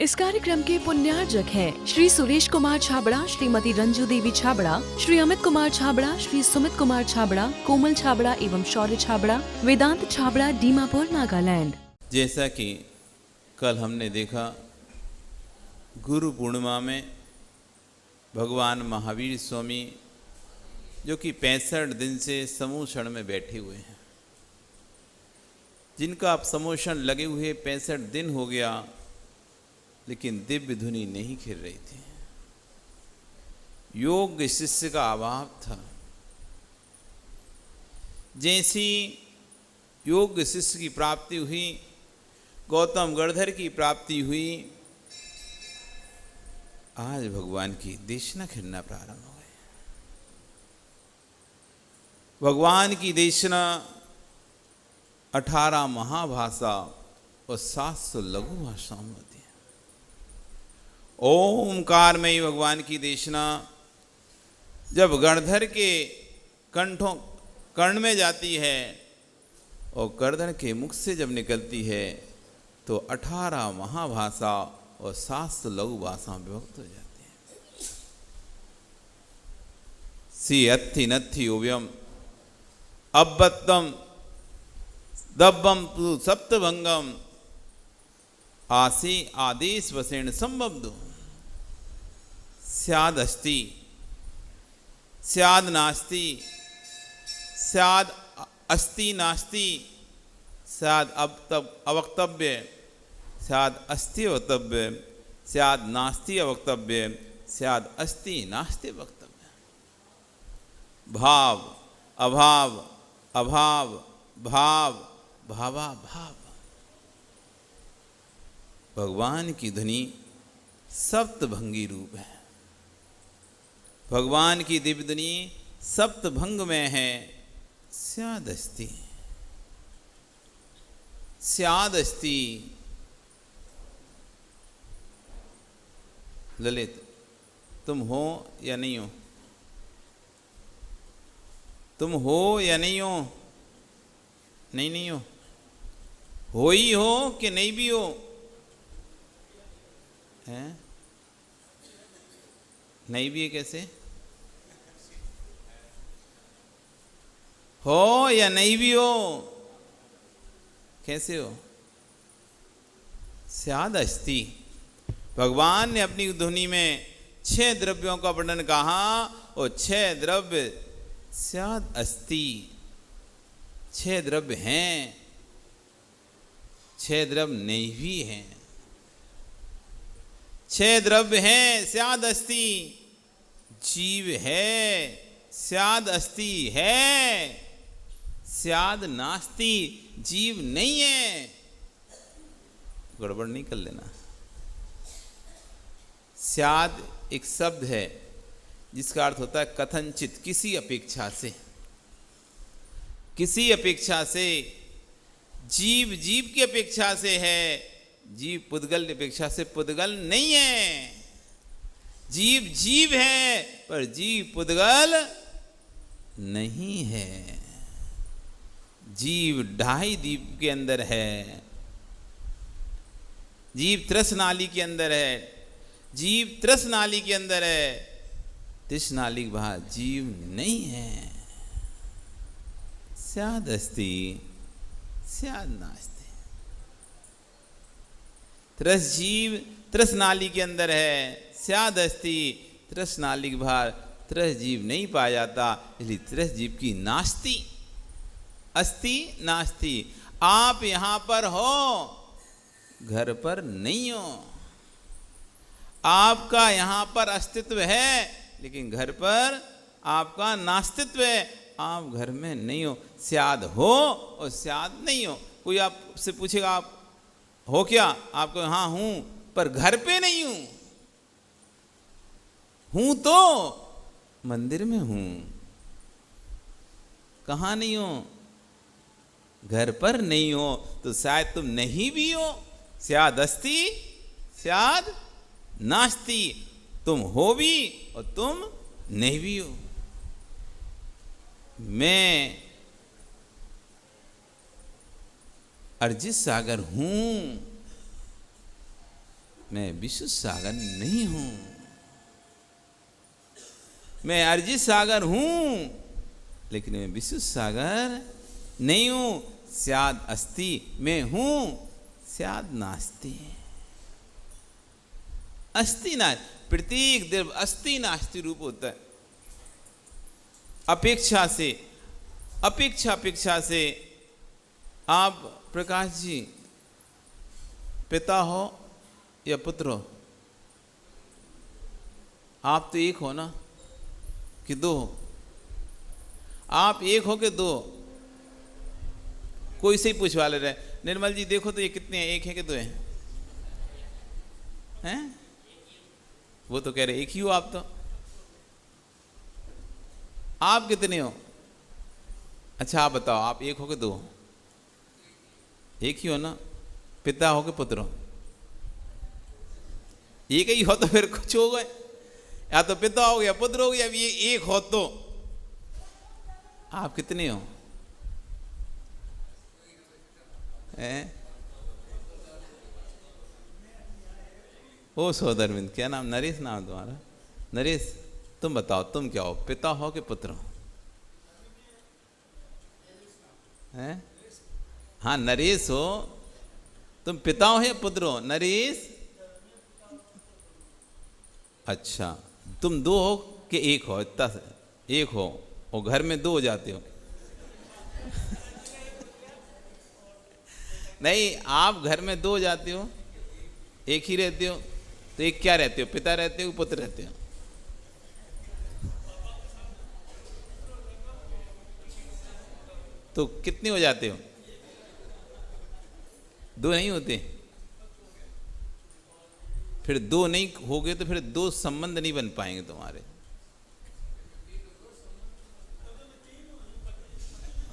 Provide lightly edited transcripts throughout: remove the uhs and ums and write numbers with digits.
इस कार्यक्रम के पुण्यार्जक हैं श्री सुरेश कुमार छाबड़ा, श्रीमती रंजू देवी छाबड़ा, श्री अमित कुमार छाबड़ा, श्री सुमित कुमार छाबड़ा, कोमल छाबड़ा एवं शौर्य छाबड़ा, वेदांत छाबड़ा, दीमापुर, नागालैंड। जैसा कि कल हमने देखा, गुरु पूर्णिमा में भगवान महावीर स्वामी जो कि 65 दिन से समूषण में बैठे हुए हैं, जिनका अब समूषण लगे हुए 65 दिन हो गया, लेकिन दिव्य धुनी नहीं खिल रही थी। योग्य शिष्य का अभाव था। जैसी योग्य शिष्य की प्राप्ति हुई, गौतम गणधर की प्राप्ति हुई, आज भगवान की देशना खिलना प्रारंभ हो गई। भगवान की देशना 18 महाभाषा और 700 लघु भाषाओं में होती है। ओमकार में ही भगवान की देशना जब गणधर के कर्ण में जाती है और गणधर के मुख से जब निकलती है तो 18 महाभाषा और 700 लघु भाषा विभक्त हो जाती है। सी अत्थि नत्थि उव्यम अब्बत्तम दब्बम तु सप्तभंगम आसी आदेश वसेण संबब्धो स्याद अस्ति स्याद नास्ति स्याद अस्ति नास्ति स्याद अवक्तव्य स्याद अस्ति वक्तव्य स्याद नास्ति अवक्तव्य स्याद अस्ति नास्ति वक्तव्य। भाव अभाव अभाव भाव भावा भाव। भगवान की ध्वनि सप्तभंगी रूप है। भगवान की दिव्य ध्वनि सप्तभंग में है। स्याद अस्ति स्याद अस्ति। ललित, तुम हो या नहीं हो? तुम हो या नहीं हो? नहीं हो ही हो कि नहीं भी हो? हैं? नहीं भी है कैसे? हो या नहीं भी हो? कैसे हो? स्याद अस्ति। भगवान ने अपनी ध्वनि में 6 द्रव्यों का वर्णन कहा और 6 द्रव्य स्याद अस्ति। 6 द्रव्य हैं, 6 द्रव्य नहीं भी हैं। 6 द्रव्य हैं, स्याद अस्ति। जीव है, स्याद अस्ति है, स्याद नास्ति, जीव नहीं है। गड़बड़ नहीं कर लेना। स्याद एक शब्द है जिसका अर्थ होता है कथनचित, किसी अपेक्षा से। किसी अपेक्षा से। जीव जीव की अपेक्षा से है, जीव पुद्गल की अपेक्षा से पुद्गल नहीं है। जीव जीव है पर जीव पुद्गल नहीं है। जीव ढाई दीप के अंदर है। जीव त्रस नाली के अंदर है। जीव त्रस नाली के अंदर है। त्रिश नाली के बाहर जीव नहीं है। स्याद अस्ति स्याद नास्ति। त्रस जीव त्रस नाली के अंदर है। स्याद अस्ति त्रस नाली के बाहर त्रस जीव नहीं पाया जाता, इसलिए त्रस जीव की नास्ति। अस्ति नास्ति। आप यहां पर हो, घर पर नहीं हो। आपका यहां पर अस्तित्व है, लेकिन घर पर आपका नास्तित्व है। आप घर में नहीं हो। स्याद हो और स्याद नहीं हो। कोई आपसे पूछेगा आप हो क्या? आपको हाँ हूं, पर घर पे नहीं हूं। हूं तो मंदिर में हूं। कहाँ नहीं हो? घर पर नहीं हो, तो शायद तुम नहीं भी हो। स्याद अस्ति स्याद नास्ति। तुम हो भी और तुम नहीं भी हो। मैं अर्जित सागर हूं, मैं विशुद्ध सागर नहीं हूं। मैं अर्जित सागर हूं, लेकिन मैं विशुद्ध सागर नहीं हूं। स्याद अस्ति, मैं हूं, स्याद नास्ति। अस्ति ना, प्रतीक द्रव्य अस्ति नास्ति रूप होता है। अपेक्षा से, अपेक्षा से आप प्रकाश जी पिता हो या पुत्र हो? आप तो एक हो ना, कि दो हो? आप एक हो कि दो? कोई से ही पूछवा ले रहे। निर्मल जी देखो तो ये कितने हैं, एक है कि दो हैं? हैं? वो तो कह रहे एक ही हो आप तो। आप कितने हो? अच्छा आप बताओ, आप एक हो कि दो हो? एक ही हो ना? पिता हो कि पुत्र हो? एक ही हो तो फिर कुछ हो गए, या तो पिता हो गया पुत्र हो गया। अब ये एक हो तो आप कितने हो? ओ सोदरविंद, क्या नाम? नरेश नाम तुम्हारा? नरेश, तुम बताओ तुम क्या हो, पिता हो कि पुत्र हो? हैं? हाँ नरेश हो। तुम पिता हो या पुत्र हो? नरेश, अच्छा तुम दो हो कि एक हो? इतना एक हो और घर में दो हो जाते हो। नहीं, आप घर में दो हो जाते हो, एक ही रहते हो। तो एक क्या रहते हो? पिता रहते हो, पुत्र रहते हो? तो कितने हो जाते हो? दो नहीं होते? फिर दो नहीं होगे तो फिर दो संबंध नहीं बन पाएंगे तुम्हारे।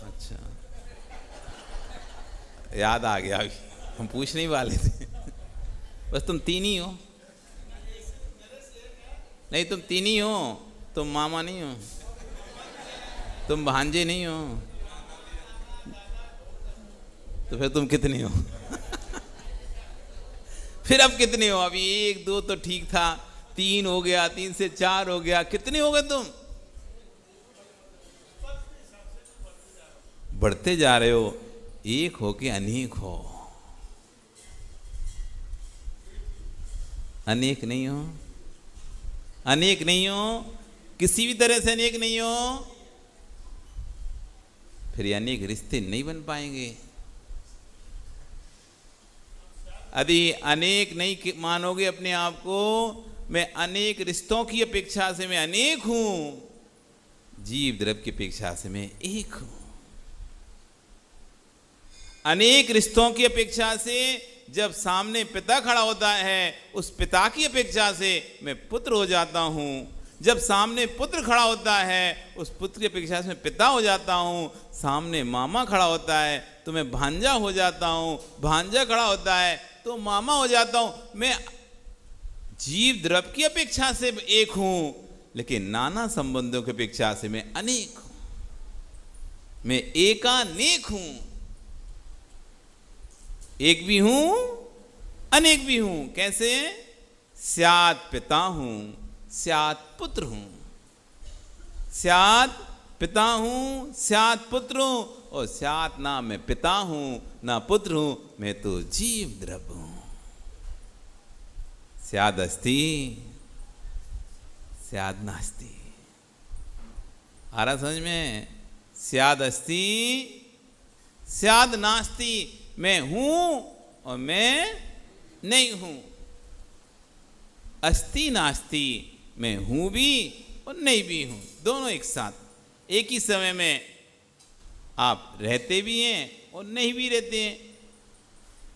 अच्छा, याद आ गया, अभी हम पूछने ही वाले थे। बस तुम तीन ही हो? नहीं, तुम तीन ही हो। तुम मामा नहीं हो, तुम भांजे नहीं हो, तो फिर तुम कितने हो? फिर अब कितने हो? अभी एक दो तो ठीक था, तीन हो गया, तीन से चार हो गया, कितने हो गए तुम? बढ़ते जा रहे हो। एक हो कि अनेक हो? अनेक नहीं हो, अनेक नहीं हो, किसी भी तरह से अनेक नहीं हो। फिर ये अनेक रिश्ते नहीं बन पाएंगे। यदि अनेक नहीं मानोगे अपने आप को, मैं अनेक रिश्तों की अपेक्षा से मैं अनेक हूं, जीव द्रव्य की अपेक्षा से मैं एक हूं। अनेक रिश्तों की अपेक्षा से जब सामने पिता खड़ा होता है, उस पिता की अपेक्षा से मैं पुत्र हो जाता हूं। जब सामने पुत्र खड़ा होता है, उस पुत्र की अपेक्षा से मैं पिता हो जाता हूं। सामने मामा खड़ा होता है तो मैं भांजा हो जाता हूं, भांजा खड़ा होता है तो मामा हो जाता हूं। मैं जीव द्रव्य की अपेक्षा से एक हूं, लेकिन नाना संबंधों की अपेक्षा से मैं अनेक हूं। मैं एकानेक हूं, एक भी हूं अनेक भी हूं। कैसे? स्यात् पिता हूं, स्यात् पुत्र हूं। स्यात् पिता हूं, स्यात् पुत्र हूं, और स्यात् ना मैं पिता हूं ना पुत्र हूं, मैं तो जीव द्रव्य हूं। स्याद् अस्ति, स्याद् नास्ति। आ रहा समझ में? स्याद् अस्ति, स्याद् नास्ति। मैं हूं और मैं नहीं हूं। अस्ति नास्ति, मैं हूं भी और नहीं भी हूं, दोनों एक साथ। एक ही समय में आप रहते भी हैं और नहीं भी रहते हैं।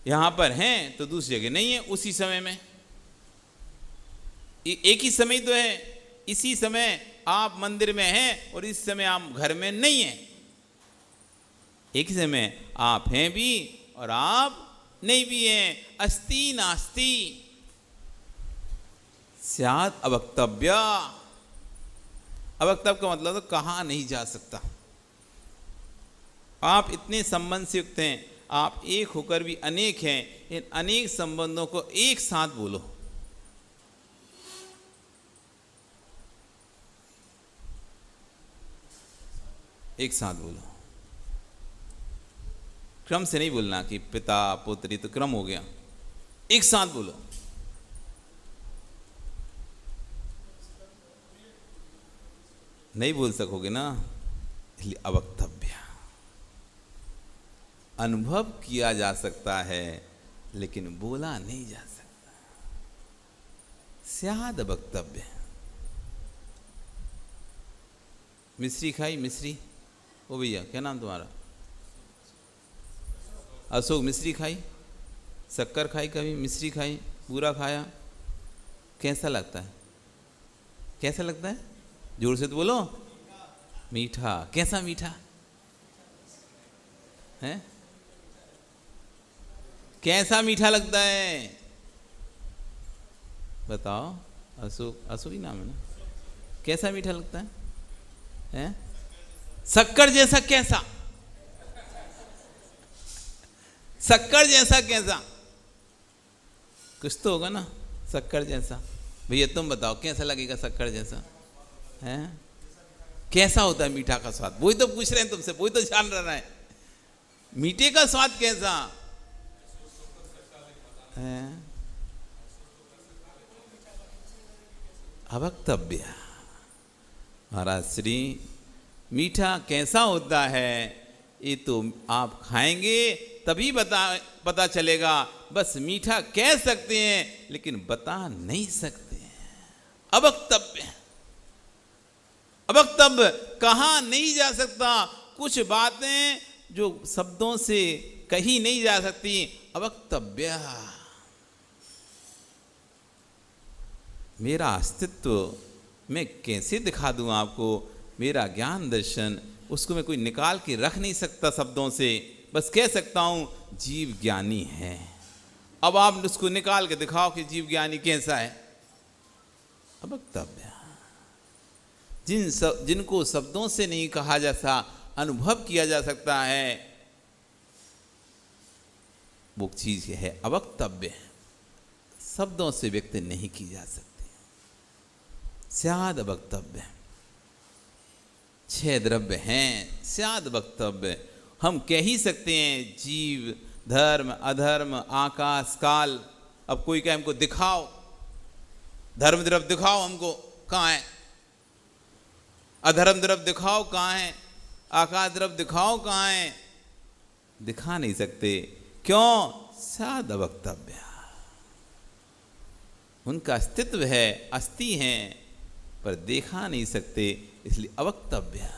यहां पर हैं तो दूसरी जगह नहीं है उसी समय में। एक ही समय तो है। इसी समय आप मंदिर में हैं और इस समय आप घर में नहीं हैं। एक ही समय आप हैं भी और आप नहीं भी हैं। अस्ति नास्ति, स्यात् अवक्तव्य। अवक्तव्य का मतलब तो कहा नहीं जा सकता। आप इतने संबंध से युक्त हैं, आप एक होकर भी अनेक हैं। इन अनेक संबंधों को एक साथ बोलो। एक साथ बोलो, क्रम से नहीं बोलना कि पिता पुत्री, तो क्रम हो गया। एक साथ बोलो। नहीं बोल सकोगे ना, इसलिए अवक्तव्य। अनुभव किया जा सकता है लेकिन बोला नहीं जा सकता। स्याद वक्तव्य। मिश्री खाई? मिश्री? ओ भैया क्या नाम तुम्हारा? अशोक। मिश्री खाई? शक्कर खाई? कभी मिश्री खाई? पूरा खाया? कैसा लगता है? कैसा लगता है? जोर से तो बोलो। मीठा। कैसा मीठा है? कैसा मीठा लगता है? बताओ। अशोक, अशोक ही नाम है ना? कैसा मीठा लगता है? हैं? शक्कर जैसा? कैसा? शक्कर जैसा कैसा? कुछ तो होगा ना शक्कर जैसा। भैया तुम बताओ कैसा लगेगा शक्कर जैसा? हैं? कैसा होता है मीठा का स्वाद? वही तो पूछ रहे हैं तुमसे, वही तो जान रहा है। मीठे का स्वाद कैसा है? अवक्तव्य। महाराज श्री, मीठा कैसा होता है ये तो आप खाएंगे तभी पता चलेगा। बस मीठा कह सकते हैं लेकिन बता नहीं सकते हैं। अवक्तव्य। अवक्तव्य कहा नहीं जा सकता। कुछ बातें जो शब्दों से कही नहीं जा सकती। अवक्तव्य। मेरा अस्तित्व मैं कैसे दिखा दूं आपको? मेरा ज्ञान दर्शन, उसको मैं कोई निकाल के रख नहीं सकता शब्दों से। बस कह सकता हूं जीव ज्ञानी है। अब आप उसको निकाल के दिखाओ कि जीव ज्ञानी कैसा है। अवक्तव्य। जिनको शब्दों से नहीं कहा जा अनुभव किया जा सकता है, वो चीज है अवक्तव्य। शब्दों से व्यक्त नहीं की जा सकती। स्याद वक्तव्य। 6 द्रव्य हैं। स्याद वक्तव्य। हम कह ही सकते हैं जीव, धर्म, अधर्म, आकाश, काल। अब कोई कहे हमको दिखाओ, धर्म द्रव्य दिखाओ हमको, कहाँ है? अधर्म द्रव्य दिखाओ, कहाँ है? आकाश द्रव्य दिखाओ, कहाँ है? दिखा नहीं सकते। क्यों? स्याद वक्तव्य। उनका अस्तित्व है, अस्थि हैं, पर देखा नहीं सकते, इसलिए अवक्तव्य।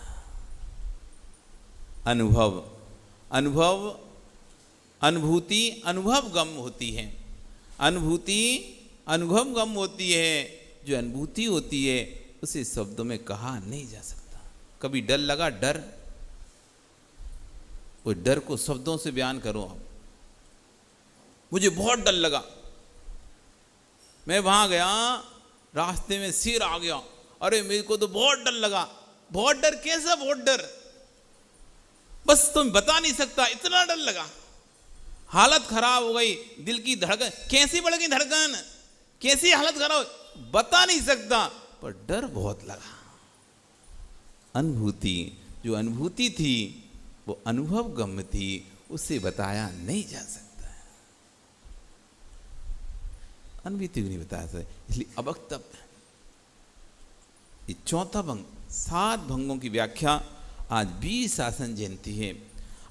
अनुभव। अनुभव, अनुभूति अनुभव गम होती है। अनुभूति अनुभव गम होती है। जो अनुभूति होती है उसे शब्दों में कहा नहीं जा सकता। कभी डर लगा? डर, वो डर को शब्दों से बयान करो आप। मुझे बहुत डर लगा, मैं वहां गया, रास्ते में शेर आ गया, अरे मेरे को तो बहुत डर लगा। बहुत डर? कैसा बहुत डर? बस तुम बता नहीं सकता, इतना डर लगा, हालत खराब हो गई, दिल की धड़कन कैसी बढ़ गई, धड़कन कैसी, हालत खराब, बता नहीं सकता, पर डर बहुत लगा। अनुभूति, जो अनुभूति थी वो अनुभव गम्य थी, उसे बताया नहीं जा सकता। अनुभूति को नहीं बताया सकता, इसलिए अवक्तव्य। ये चौथा भंग। 7 भंगों की व्याख्या। आज 20 शासन जयंती है।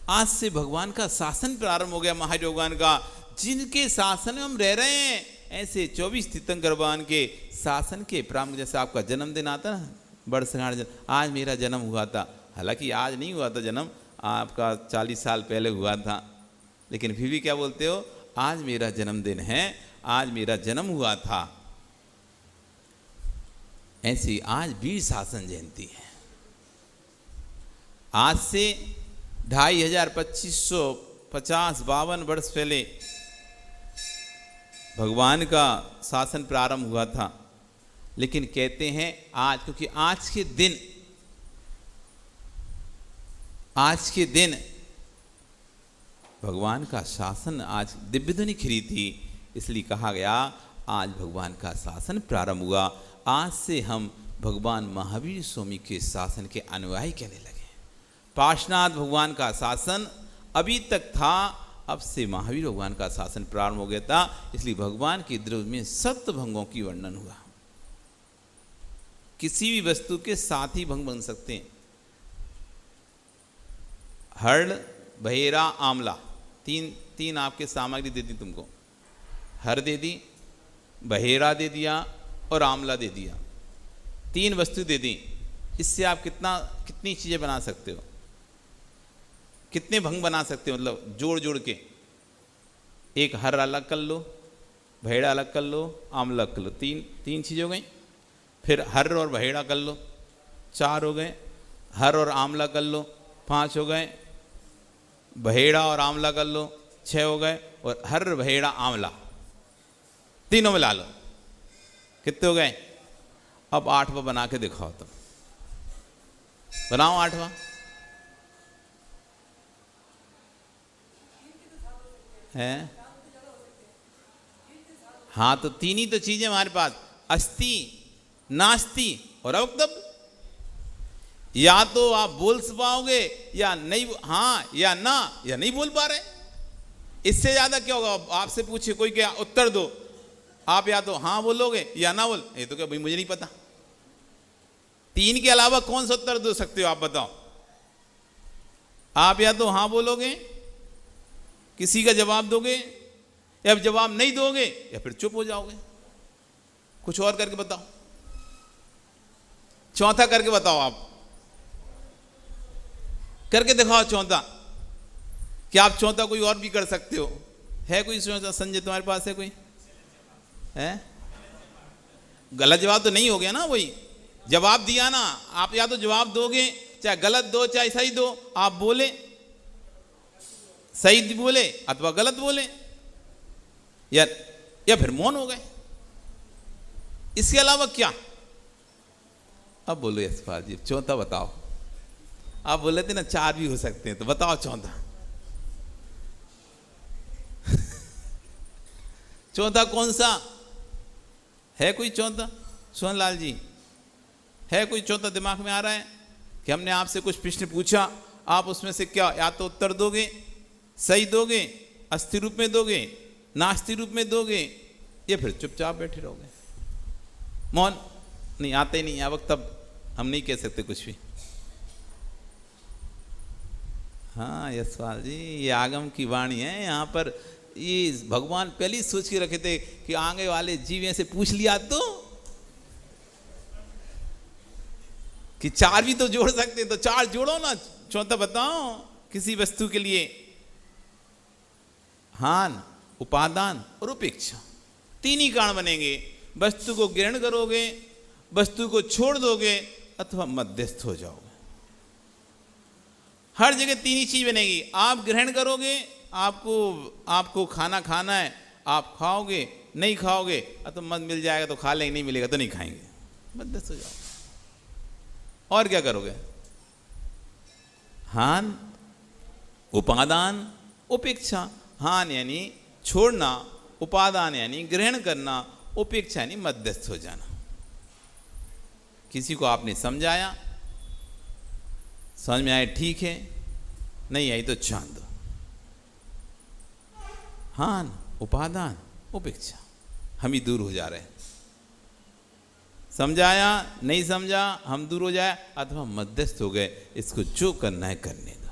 आज से भगवान का शासन प्रारंभ हो गया, महावीर भगवान का। जिनके शासन में हम रह रहे हैं, ऐसे 24 तीर्थंकर भगवान के शासन के प्रारंभ। जैसे आपका जन्मदिन आता ना, वर्षगांठ, आज मेरा जन्म हुआ था। हालांकि आज नहीं हुआ था जन्म, आपका 40 साल पहले हुआ था, लेकिन फिर भी क्या बोलते हो? आज मेरा जन्मदिन है, आज मेरा जन्म हुआ था। ऐसी आज वीर शासन जयंती है। आज से 2550-52 वर्ष पहले भगवान का शासन प्रारंभ हुआ था। लेकिन कहते हैं आज, क्योंकि आज के दिन भगवान का शासन आज दिव्य ध्वनि खिली थी, इसलिए कहा गया आज भगवान का शासन प्रारंभ हुआ। आज से हम भगवान महावीर स्वामी के शासन के अनुयायी कहने लगे। पार्श्वनाथ भगवान का शासन अभी तक था, अब से महावीर भगवान का शासन प्रारंभ हो गया था, इसलिए भगवान के द्रव्य में सप्त भंगों की वर्णन हुआ। किसी भी वस्तु के 7 ही भंग बन सकते हैं। हर्ण, बहेरा, आंवला, तीन आपके सामग्री दे दी तुमको। हर दे दी, बहेरा दे दिया और आंवला दे दिया। 3 वस्तु दे दी। इससे आप कितनी चीज़ें बना सकते हो, कितने भंग बना सकते हो, मतलब जोड़ जोड़ के। एक हर अलग कर लो, बहेड़ा अलग कर लो, आंवला कर लो, तीन चीज़ें हो गई। फिर हर और बहेड़ा कर लो, 4 हो गए। हर और आंवला कर लो, 5 हो गए। बहेड़ा और आंवला कर लो, 6 हो गए। और हर, बहेड़ा, आंवला तीनों मिला लो, कितने हो गए? अब 8वां बना के दिखाओ। तुम बनाओ 8वां। है? हाँ, तो 3 ही तो चीजें हमारे पास, अस्ति, नास्ति और अवक्तव्य। या तो आप बोल पाओगे या नहीं, हाँ या ना, या नहीं बोल पा रहे। इससे ज्यादा क्या होगा? आपसे पूछे कोई, क्या उत्तर दो, आप या तो हाँ बोलोगे या ना बोल, ये तो क्या भाई मुझे नहीं पता। 3 के अलावा कौन सा उत्तर दे सकते हो आप बताओ? आप या तो हाँ बोलोगे, किसी का जवाब दोगे, या जवाब नहीं दोगे, या फिर चुप हो जाओगे। कुछ और करके बताओ, चौथा करके बताओ। आप करके दिखाओ चौथा। क्या आप चौथा कोई और भी कर सकते हो? है कोई चौथा? संजय तुम्हारे पास है कोई? है? गलत जवाब तो नहीं हो गया ना? वही जवाब दिया ना। आप या तो जवाब दोगे, चाहे गलत दो चाहे सही दो, आप बोले, सही बोले अथवा गलत बोले, या फिर मौन हो गए। इसके अलावा क्या? अब बोलो यशपाल जी, चौथा बताओ। आप बोले थे ना 4 भी हो सकते हैं, तो बताओ चौथा। चौथा कौन सा है? कोई चौथा? सोहनलाल जी, है कोई चौथा दिमाग में आ रहा है? कि हमने आपसे कुछ प्रश्न पूछा, आप उसमें से क्या या तो उत्तर दोगे, सही दोगे, अस्थि रूप में दोगे, नास्ति रूप में दोगे, या फिर चुपचाप बैठे रहोगे। मौन नहीं, आते ही नहीं है वक्त, तब हम नहीं कह सकते कुछ भी। हाँ यशपाल जी, ये आगम की वाणी है। यहाँ पर ये भगवान पहले ही सोच के रखे थे कि आगे वाले जीव से पूछ लिया तो कि 4 भी तो जोड़ सकते, तो 4 जोड़ो ना। चौथा बताओ किसी वस्तु के लिए। हान, उपादान और उपेक्षा, 3 ही कारण बनेंगे। वस्तु को ग्रहण करोगे, वस्तु को छोड़ दोगे, अथवा मध्यस्थ हो जाओगे। हर जगह 3 ही चीज बनेगी। आप ग्रहण करोगे, आपको खाना है, आप खाओगे, नहीं खाओगे, अथवा मत मिल जाएगा तो खा लेंगे, नहीं मिलेगा तो नहीं खाएंगे, मध्यस्थ हो जाओगे। और क्या करोगे? हान, उपादान, उपेक्षा। हान यानी छोड़ना, उपादान यानी ग्रहण करना, उपेक्षा यानी मध्यस्थ हो जाना। किसी को आपने समझाया, समझ में आए ठीक है, नहीं आई तो जान दो। हान, उपादान, उपेक्षा, हम ही दूर हो जा रहे हैं। समझाया, नहीं समझा, हम दूर हो जाए, अथवा मध्यस्थ हो गए। इसको जो करना है करने दो।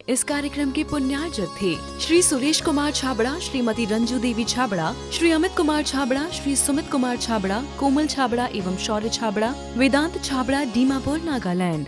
इस कार्यक्रम के पुण्यार्जक थे श्री सुरेश कुमार छाबड़ा, श्रीमती रंजू देवी छाबड़ा, श्री अमित कुमार छाबड़ा, श्री सुमित कुमार छाबड़ा, कोमल छाबड़ा एवं शौर्य छाबड़ा, वेदांत छाबड़ा, दीमापुर, नागालैंड।